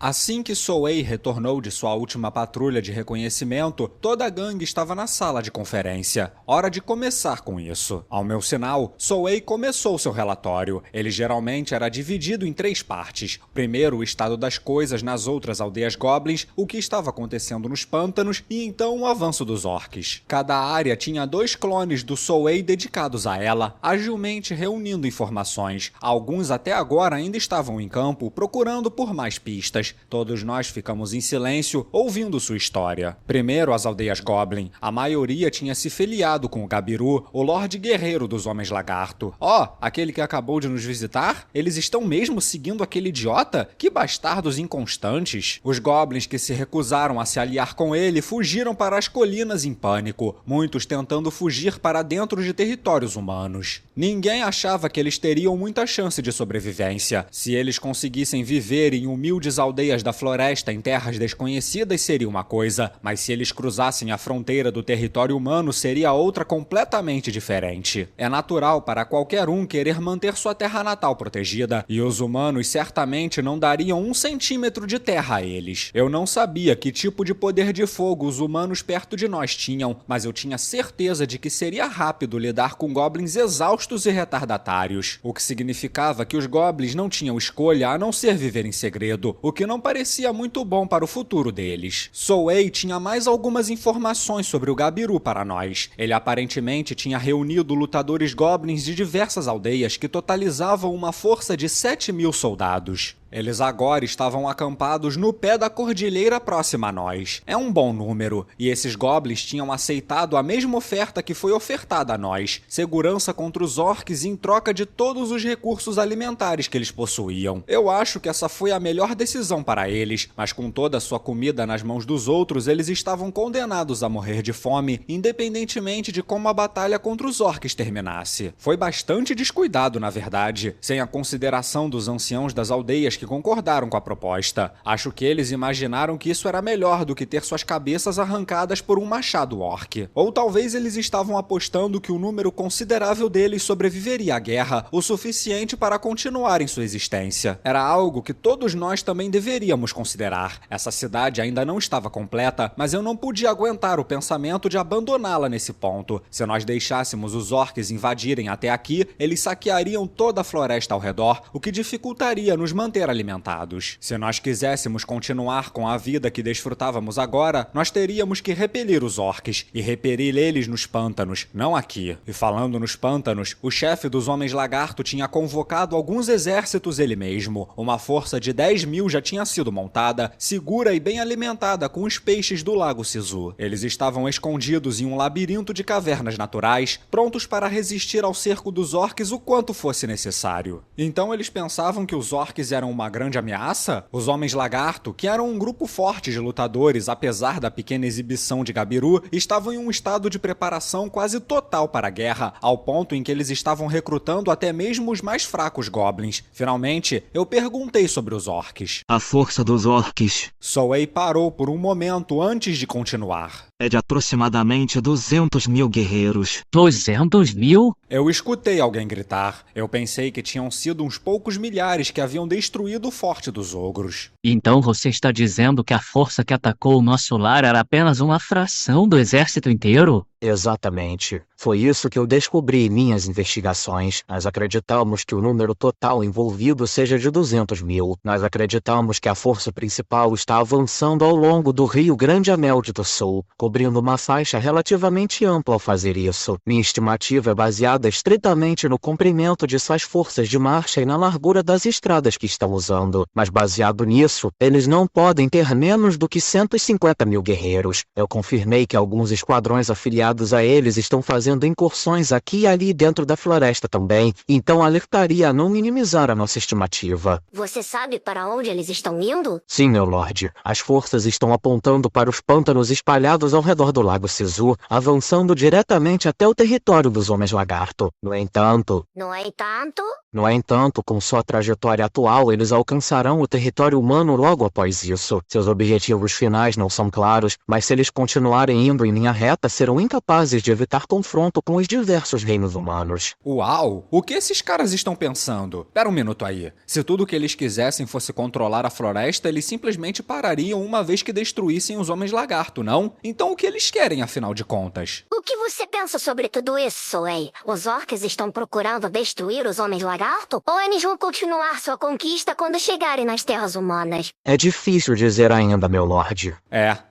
Assim que Souei retornou de sua última patrulha de reconhecimento, toda a gangue estava na sala de conferência. Hora de começar com isso. Ao meu sinal, Souei começou seu relatório. Ele geralmente era dividido em 3 partes. Primeiro, o estado das coisas nas outras aldeias goblins, o que estava acontecendo nos pântanos e então o avanço dos orcs. Cada área tinha 2 clones do Souei dedicados a ela, agilmente reunindo informações. Alguns até agora ainda estavam em campo, procurando por mais pistas. Todos nós ficamos em silêncio, ouvindo sua história. Primeiro, as aldeias Goblin. A maioria tinha se filiado com o Gabiru, o Lorde Guerreiro dos Homens Lagarto. Aquele que acabou de nos visitar? Eles estão mesmo seguindo aquele idiota? Que bastardos inconstantes! Os Goblins que se recusaram a se aliar com ele fugiram para as colinas em pânico, muitos tentando fugir para dentro de territórios humanos. Ninguém achava que eles teriam muita chance de sobrevivência. Se eles conseguissem viver em humildes aldeias da floresta em terras desconhecidas seria uma coisa, mas se eles cruzassem a fronteira do território humano seria outra completamente diferente. É natural para qualquer um querer manter sua terra natal protegida, e os humanos certamente não dariam 1 centímetro de terra a eles. Eu não sabia que tipo de poder de fogo os humanos perto de nós tinham, mas eu tinha certeza de que seria rápido lidar com goblins exaustos e retardatários, o que significava que os goblins não tinham escolha a não ser viver em segredo, o que não parecia muito bom para o futuro deles. Souei tinha mais algumas informações sobre o Gabiru para nós. Ele aparentemente tinha reunido lutadores goblins de diversas aldeias que totalizavam uma força de 7.000 soldados. Eles agora estavam acampados no pé da cordilheira próxima a nós. É um bom número, e esses goblins tinham aceitado a mesma oferta que foi ofertada a nós: segurança contra os orcs em troca de todos os recursos alimentares que eles possuíam. Eu acho que essa foi a melhor decisão para eles, mas com toda a sua comida nas mãos dos outros, eles estavam condenados a morrer de fome, independentemente de como a batalha contra os orcs terminasse. Foi bastante descuidado, na verdade, sem a consideração dos anciãos das aldeias que concordaram com a proposta. Acho que eles imaginaram que isso era melhor do que ter suas cabeças arrancadas por um machado orc. Ou talvez eles estavam apostando que um número considerável deles sobreviveria à guerra, o suficiente para continuar em sua existência. Era algo que todos nós também deveríamos considerar. Essa cidade ainda não estava completa, mas eu não podia aguentar o pensamento de abandoná-la nesse ponto. Se nós deixássemos os orcs invadirem até aqui, eles saqueariam toda a floresta ao redor, o que dificultaria nos manter alimentados. Se nós quiséssemos continuar com a vida que desfrutávamos agora, nós teríamos que repelir os orcs, e repelir eles nos pântanos, não aqui. E falando nos pântanos, o chefe dos Homens Lagarto tinha convocado alguns exércitos ele mesmo. Uma força de 10.000 já tinha sido montada, segura e bem alimentada com os peixes do Lago Sisu. Eles estavam escondidos em um labirinto de cavernas naturais, prontos para resistir ao cerco dos orcs o quanto fosse necessário. Então eles pensavam que os orcs eram uma grande ameaça? Os Homens Lagarto, que eram um grupo forte de lutadores apesar da pequena exibição de Gabiru, estavam em um estado de preparação quase total para a guerra, ao ponto em que eles estavam recrutando até mesmo os mais fracos goblins. Finalmente, eu perguntei sobre os orcs. A força dos orcs Souei parou por um momento antes de continuar. é de aproximadamente 200.000 guerreiros. 200.000? Eu escutei alguém gritar. Eu pensei que tinham sido uns poucos milhares que haviam destruído o forte dos ogros. Então você está dizendo que a força que atacou o nosso lar era apenas uma fração do exército inteiro? Exatamente. Foi isso que eu descobri em minhas investigações. Nós acreditamos que o número total envolvido seja de 200.000. Nós acreditamos que a força principal está avançando ao longo do Rio Grande Amelde do Sul, cobrindo uma faixa relativamente ampla ao fazer isso. Minha estimativa é baseada estritamente no comprimento de suas forças de marcha e na largura das estradas que estão usando. Mas baseado nisso, eles não podem ter menos do que 150.000 guerreiros. Eu confirmei que alguns esquadrões afiliados a eles estão fazendo incursões aqui e ali dentro da floresta também, então alertaria a não minimizar a nossa estimativa. Você sabe para onde eles estão indo? Sim, meu lorde. As forças estão apontando para os pântanos espalhados ao redor do Lago Sisu, avançando diretamente até o território dos Homens Lagarto. No entanto, com sua trajetória atual, eles alcançarão o território humano humano logo após isso. Seus objetivos finais não são claros, mas se eles continuarem indo em linha reta, serão incapazes de evitar confronto com os diversos reinos humanos. Uau! O que esses caras estão pensando? Pera um minuto aí. Se tudo o que eles quisessem fosse controlar a floresta, eles simplesmente parariam uma vez que destruíssem os homens lagarto, não? Então o que eles querem, afinal de contas? O que você pensa sobre tudo isso, Soei? Os orcs estão procurando destruir os homens lagarto? Ou eles vão continuar sua conquista quando chegarem nas terras humanas? É difícil dizer ainda, meu lorde.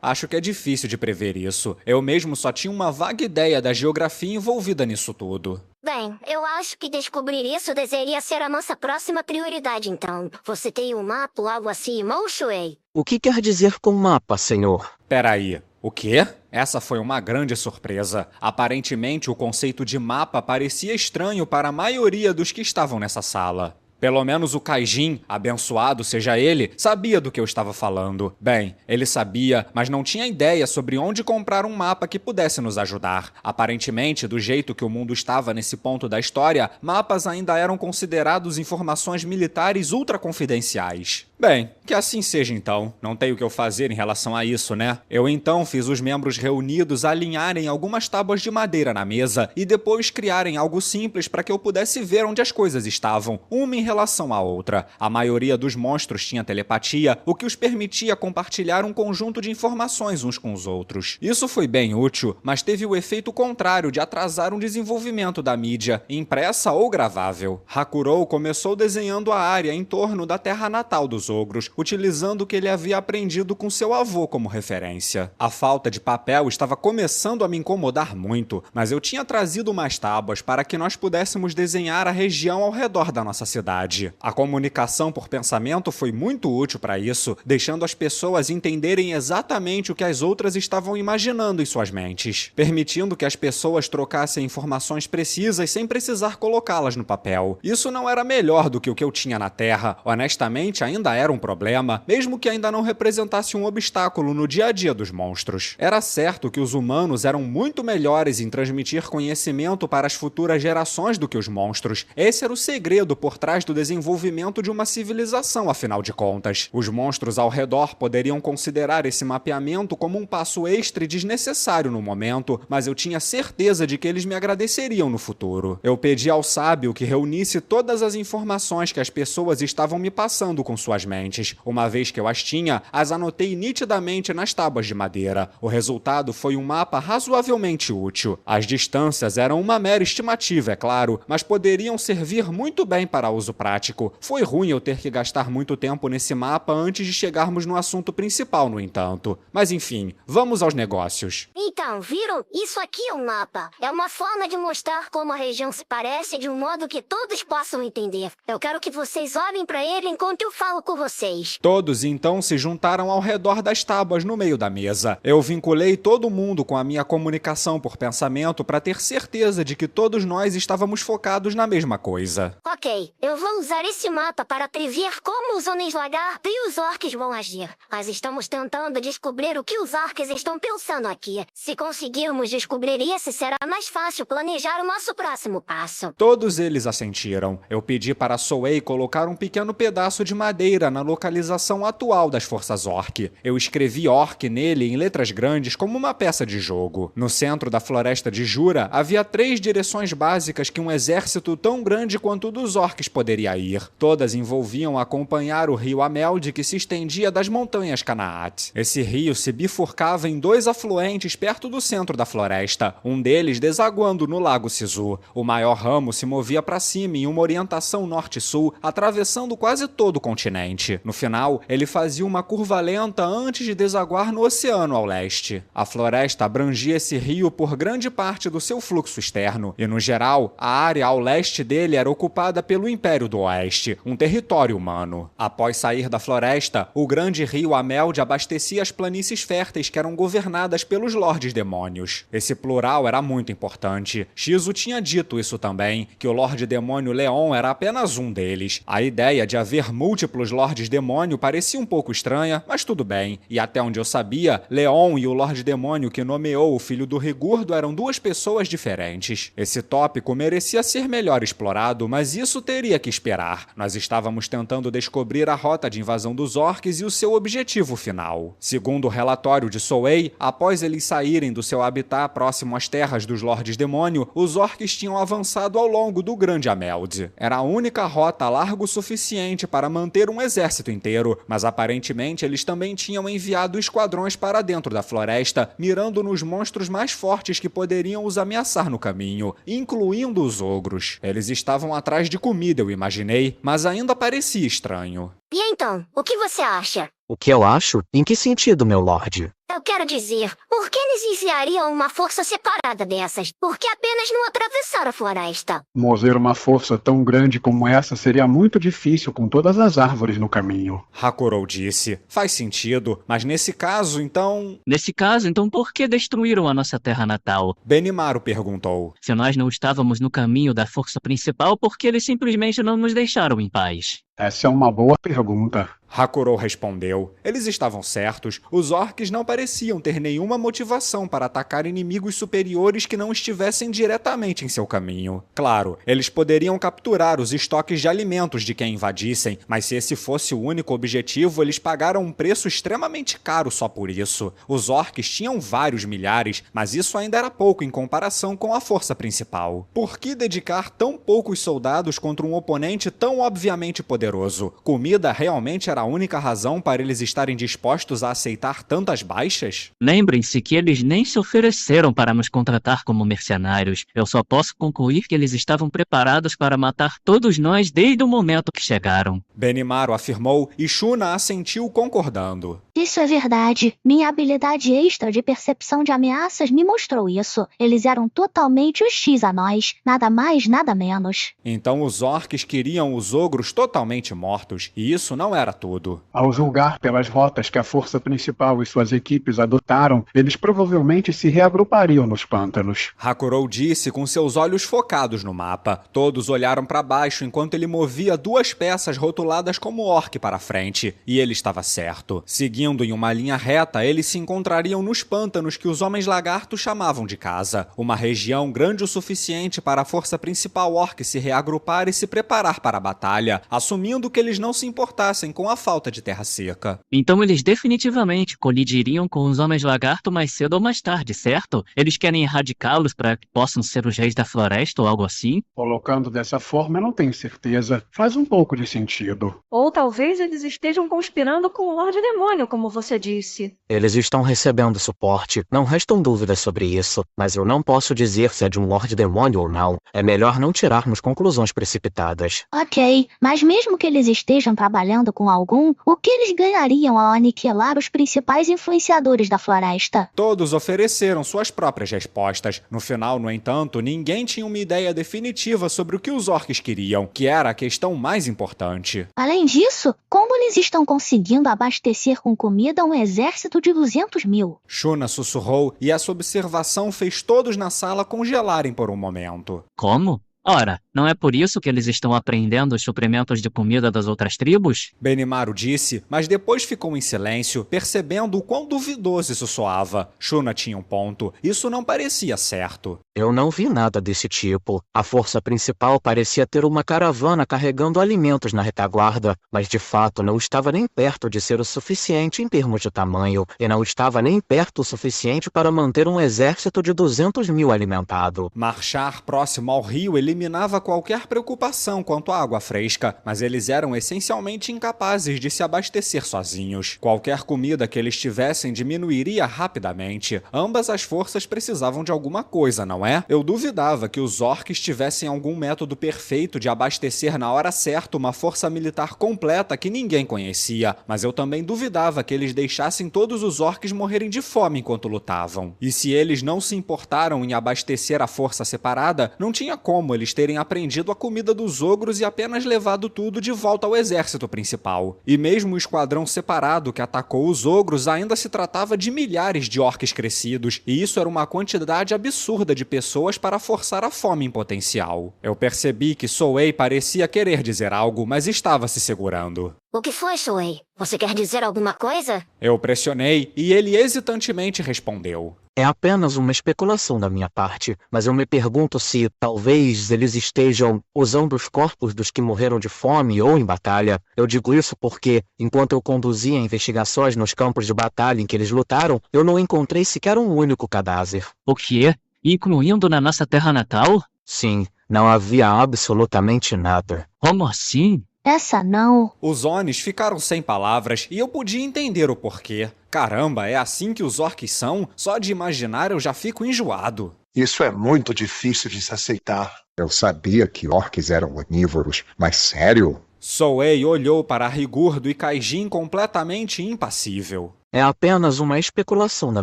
Acho que é difícil de prever isso. Eu mesmo só tinha uma vaga ideia da geografia envolvida nisso tudo. Bem, eu acho que descobrir isso deveria ser a nossa próxima prioridade, então. Você tem um mapa ou algo assim em mão, Shuei? O que quer dizer com mapa, senhor? Peraí, o quê? Essa foi uma grande surpresa. Aparentemente, o conceito de mapa parecia estranho para a maioria dos que estavam nessa sala. Pelo menos o Kaijin, abençoado seja ele, sabia do que eu estava falando. Bem, ele sabia, mas não tinha ideia sobre onde comprar um mapa que pudesse nos ajudar. Aparentemente, do jeito que o mundo estava nesse ponto da história, mapas ainda eram considerados informações militares ultra-confidenciais. Bem, que assim seja então. Não tenho o que eu fazer em relação a isso, né? Eu então fiz os membros reunidos alinharem algumas tábuas de madeira na mesa e depois criarem algo simples para que eu pudesse ver onde as coisas estavam, uma em relação à outra. A maioria dos monstros tinha telepatia, o que os permitia compartilhar um conjunto de informações uns com os outros. Isso foi bem útil, mas teve o efeito contrário de atrasar um desenvolvimento da mídia, impressa ou gravável. Hakurou começou desenhando a área em torno da terra natal dos ogros, utilizando o que ele havia aprendido com seu avô como referência. A falta de papel estava começando a me incomodar muito, mas eu tinha trazido umas tábuas para que nós pudéssemos desenhar a região ao redor da nossa cidade. A comunicação por pensamento foi muito útil para isso, deixando as pessoas entenderem exatamente o que as outras estavam imaginando em suas mentes, permitindo que as pessoas trocassem informações precisas sem precisar colocá-las no papel. Isso não era melhor do que o que eu tinha na Terra, honestamente ainda era um problema, mesmo que ainda não representasse um obstáculo no dia a dia dos monstros. Era certo que os humanos eram muito melhores em transmitir conhecimento para as futuras gerações do que os monstros. Esse era o segredo por trás do desenvolvimento de uma civilização, afinal de contas. Os monstros ao redor poderiam considerar esse mapeamento como um passo extra e desnecessário no momento, mas eu tinha certeza de que eles me agradeceriam no futuro. Eu pedi ao sábio que reunisse todas as informações que as pessoas estavam me passando com suas mentes. Uma vez que eu as tinha, as anotei nitidamente nas tábuas de madeira. O resultado foi um mapa razoavelmente útil. As distâncias eram uma mera estimativa, é claro, mas poderiam servir muito bem para uso prático. Foi ruim eu ter que gastar muito tempo nesse mapa antes de chegarmos no assunto principal, no entanto. Mas enfim, vamos aos negócios. Então, viram? Isso aqui é um mapa. É uma forma de mostrar como a região se parece de um modo que todos possam entender. Eu quero que vocês olhem para ele enquanto eu falo com vocês. Todos então se juntaram ao redor das tábuas no meio da mesa. Eu vinculei todo mundo com a minha comunicação por pensamento para ter certeza de que todos nós estávamos focados na mesma coisa. Ok, eu vou usar esse mapa para prever como os homens lagarto e os orcs vão agir. Nós estamos tentando descobrir o que os orcs estão pensando aqui. Se conseguirmos descobrir isso, será mais fácil planejar o nosso próximo passo. Todos eles assentiram. Eu pedi para Soei colocar um pequeno pedaço de madeira na localização atual das forças orc. Eu escrevi orc nele em letras grandes como uma peça de jogo. No centro da floresta de Jura, havia 3 direções básicas que um exército tão grande quanto o dos orcs poderia ir. Todas envolviam acompanhar o rio Amelde que se estendia das montanhas Canaat. Esse rio se bifurcava em 2 afluentes perto do centro da floresta, um deles desaguando no lago Sisu. O maior ramo se movia para cima em uma orientação norte-sul, atravessando quase todo o continente. No final, ele fazia uma curva lenta antes de desaguar no oceano ao leste. A floresta abrangia esse rio por grande parte do seu fluxo externo, e no geral, a área ao leste dele era ocupada pelo Império do Oeste, um território humano. Após sair da floresta, o grande rio Amelde abastecia as planícies férteis que eram governadas pelos Lordes Demônios. Esse plural era muito importante. Shizu tinha dito isso também, que o Lorde Demônio Leon era apenas um deles. A ideia de haver múltiplos Lordes Demônio parecia um pouco estranha, mas tudo bem. E até onde eu sabia, Leon e o Lorde Demônio que nomeou o filho do Rigurdo eram 2 pessoas diferentes. Esse tópico merecia ser melhor explorado, mas isso teria que esperar. Nós estávamos tentando descobrir a rota de invasão dos orcs e o seu objetivo final. Segundo o relatório de Souei, após eles saírem do seu habitat próximo às terras dos Lordes Demônio, os orcs tinham avançado ao longo do Grande Ameld. Era a única rota larga o suficiente para manter um exército inteiro, mas aparentemente eles também tinham enviado esquadrões para dentro da floresta, mirando nos monstros mais fortes que poderiam os ameaçar no caminho, incluindo os ogros. Eles estavam atrás de comida, eu imaginei, mas ainda parecia estranho. E então, o que você acha? O que eu acho? Em que sentido, meu lorde? Eu quero dizer, por que eles enviariam uma força separada dessas? Por que apenas não atravessar a floresta? Mover uma força tão grande como essa seria muito difícil com todas as árvores no caminho. Hakurou disse. Faz sentido, mas nesse caso, então... Nesse caso, então por que destruíram a nossa terra natal? Benimaru perguntou. Se nós não estávamos no caminho da força principal, por que eles simplesmente não nos deixaram em paz? Essa é uma boa pergunta. Hakurou respondeu. Eles estavam certos. Os orcs não pareciam ter nenhuma motivação para atacar inimigos superiores que não estivessem diretamente em seu caminho. Claro, eles poderiam capturar os estoques de alimentos de quem invadissem, mas se esse fosse o único objetivo, eles pagaram um preço extremamente caro só por isso. Os orcs tinham vários milhares, mas isso ainda era pouco em comparação com a força principal. Por que dedicar tão poucos soldados contra um oponente tão obviamente poderoso? Comida realmente era a única razão para eles estarem dispostos a aceitar tantas baixas? Lembrem-se que eles nem se ofereceram para nos contratar como mercenários. Eu só posso concluir que eles estavam preparados para matar todos nós desde o momento que chegaram. Benimaru afirmou e Shuna assentiu concordando. Isso é verdade. Minha habilidade extra de percepção de ameaças me mostrou isso. Eles eram totalmente hostis a nós. Nada mais, nada menos. Então os orcs queriam os ogros totalmente mortos, e isso não era tudo. Ao julgar pelas rotas que a força principal e suas equipes adotaram, eles provavelmente se reagrupariam nos pântanos. Hakurou disse com seus olhos focados no mapa. Todos olharam para baixo enquanto ele movia duas peças rotuladas como orc para frente, e ele estava certo. Seguindo em uma linha reta, eles se encontrariam nos pântanos que os homens lagartos chamavam de casa, uma região grande o suficiente para a força principal orc se reagrupar e se preparar para a batalha, assumindo que eles não se importassem com a falta de terra seca. Então eles definitivamente colidiriam com os homens lagarto mais cedo ou mais tarde, certo? Eles querem erradicá-los para que possam ser os reis da floresta ou algo assim? Colocando dessa forma, eu não tenho certeza. Faz um pouco de sentido. Ou talvez eles estejam conspirando com o Lorde Demônio, como você disse. Eles estão recebendo suporte, não restam dúvidas sobre isso, mas eu não posso dizer se é de um Lorde Demônio ou não. É melhor não tirarmos conclusões precipitadas. Ok, mas mesmo que eles estejam trabalhando com algum, o que eles ganhariam ao aniquilar os principais influenciadores da floresta? Todos ofereceram suas próprias respostas. No final, no entanto, ninguém tinha uma ideia definitiva sobre o que os orcs queriam, que era a questão mais importante. Além disso, como eles estão conseguindo abastecer com comida um exército de 200 mil? Shuna sussurrou e essa observação fez todos na sala congelarem por um momento. Como? Ora, não é por isso que eles estão apreendendo os suprimentos de comida das outras tribos? Benimaru disse, mas depois ficou em silêncio, percebendo o quão duvidoso isso soava. Shuna tinha um ponto. Isso não parecia certo. Eu não vi nada desse tipo. A força principal parecia ter uma caravana carregando alimentos na retaguarda, mas de fato não estava nem perto de ser o suficiente em termos de tamanho, e não estava nem perto o suficiente para manter um exército de 200 mil alimentado. Marchar próximo ao rio eliminava qualquer preocupação quanto à água fresca, mas eles eram essencialmente incapazes de se abastecer sozinhos. Qualquer comida que eles tivessem diminuiria rapidamente. Ambas as forças precisavam de alguma coisa, não é? Eu duvidava que os orcs tivessem algum método perfeito de abastecer na hora certa uma força militar completa que ninguém conhecia, mas eu também duvidava que eles deixassem todos os orcs morrerem de fome enquanto lutavam. E se eles não se importaram em abastecer a força separada, não tinha como eles terem aprendido a comida dos ogros e apenas levado tudo de volta ao exército principal. E mesmo o esquadrão separado que atacou os ogros ainda se tratava de milhares de orcs crescidos, e isso era uma quantidade absurda de pessoas para forçar a fome em potencial. Eu percebi que Souei parecia querer dizer algo, mas estava se segurando. O que foi, Shuei? Você quer dizer alguma coisa? Eu pressionei e ele hesitantemente respondeu. É apenas uma especulação da minha parte, mas eu me pergunto se, talvez, eles estejam usando os corpos dos que morreram de fome ou em batalha. Eu digo isso porque, enquanto eu conduzia investigações nos campos de batalha em que eles lutaram, eu não encontrei sequer um único cadáver. O quê? Incluindo na nossa terra natal? Sim, não havia absolutamente nada. Como assim? Essa não. Os Onis ficaram sem palavras e eu podia entender o porquê. Caramba, é assim que os orcs são? Só de imaginar eu já fico enjoado. Isso é muito difícil de se aceitar. Eu sabia que orcs eram onívoros, mas sério? Souei olhou para Rigurdo e Kaijin completamente impassível. É apenas uma especulação da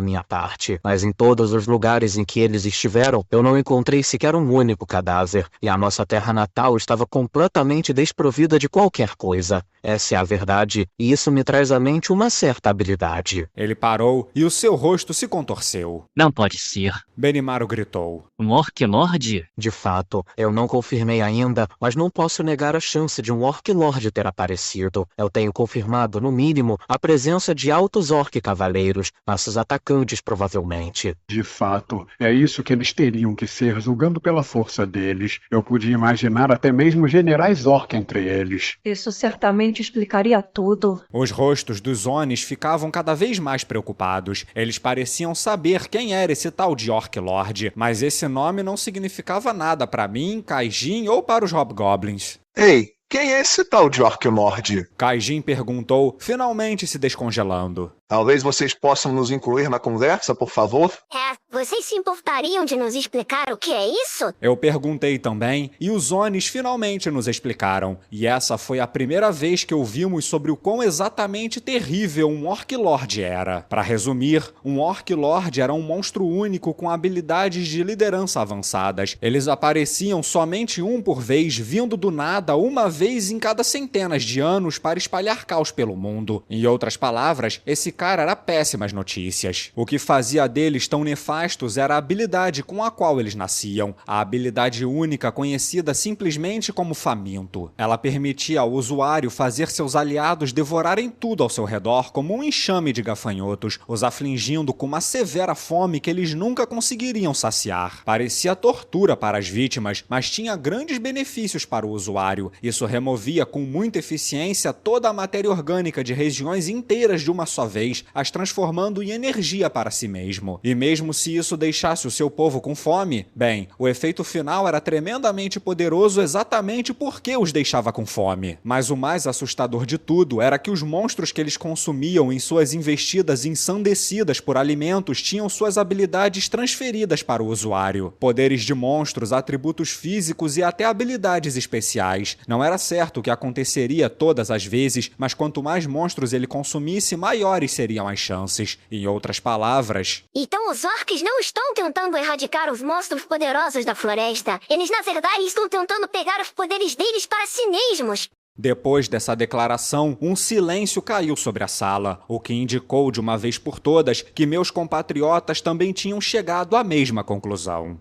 minha parte, mas em todos os lugares em que eles estiveram, eu não encontrei sequer um único cadáver, e a nossa terra natal estava completamente desprovida de qualquer coisa. Essa é a verdade, e isso me traz à mente uma certa habilidade. Ele parou e o seu rosto se contorceu. Não pode ser. Benimaru gritou. Um Orc Lord? De fato, eu não confirmei ainda, mas não posso negar a chance de um Orc Lord ter aparecido. Eu tenho confirmado, no mínimo, a presença de altos Orc Cavaleiros, nossos atacantes provavelmente. De fato, é isso que eles teriam que ser, julgando pela força deles. Eu podia imaginar até mesmo generais orc entre eles. Isso certamente explicaria tudo. Os rostos dos Onis ficavam cada vez mais preocupados. Eles pareciam saber quem era esse tal de Orc Lord, mas esse nome não significava nada para mim, Kaijin ou para os Hobgoblins. Ei, quem é esse tal de Orc Lord? Kaijin perguntou, finalmente se descongelando. Talvez vocês possam nos incluir na conversa, por favor? Vocês se importariam de nos explicar o que é isso? Eu perguntei também, e os Onis finalmente nos explicaram. E essa foi a primeira vez que ouvimos sobre o quão exatamente terrível um Orc Lord era. Para resumir, um Orc Lord era um monstro único com habilidades de liderança avançadas. Eles apareciam somente um por vez, vindo do nada uma vez em cada centenas de anos para espalhar caos pelo mundo. Em outras palavras, esse cara era péssimas notícias. O que fazia deles tão nefastos era a habilidade com a qual eles nasciam, a habilidade única conhecida simplesmente como faminto. Ela permitia ao usuário fazer seus aliados devorarem tudo ao seu redor como um enxame de gafanhotos, os afligindo com uma severa fome que eles nunca conseguiriam saciar. Parecia tortura para as vítimas, mas tinha grandes benefícios para o usuário. Isso removia com muita eficiência toda a matéria orgânica de regiões inteiras de uma só vez, as transformando em energia para si mesmo. E mesmo se isso deixasse o seu povo com fome, bem, o efeito final era tremendamente poderoso exatamente porque os deixava com fome. Mas o mais assustador de tudo era que os monstros que eles consumiam em suas investidas ensandecidas por alimentos tinham suas habilidades transferidas para o usuário. Poderes de monstros, atributos físicos e até habilidades especiais. Não era certo o que aconteceria todas as vezes, mas quanto mais monstros ele consumisse, maiores seriam as chances. Em outras palavras... Então os orcs não estão tentando erradicar os monstros poderosos da floresta. Eles, na verdade, estão tentando pegar os poderes deles para si mesmos. Depois dessa declaração, um silêncio caiu sobre a sala, o que indicou de uma vez por todas que meus compatriotas também tinham chegado à mesma conclusão.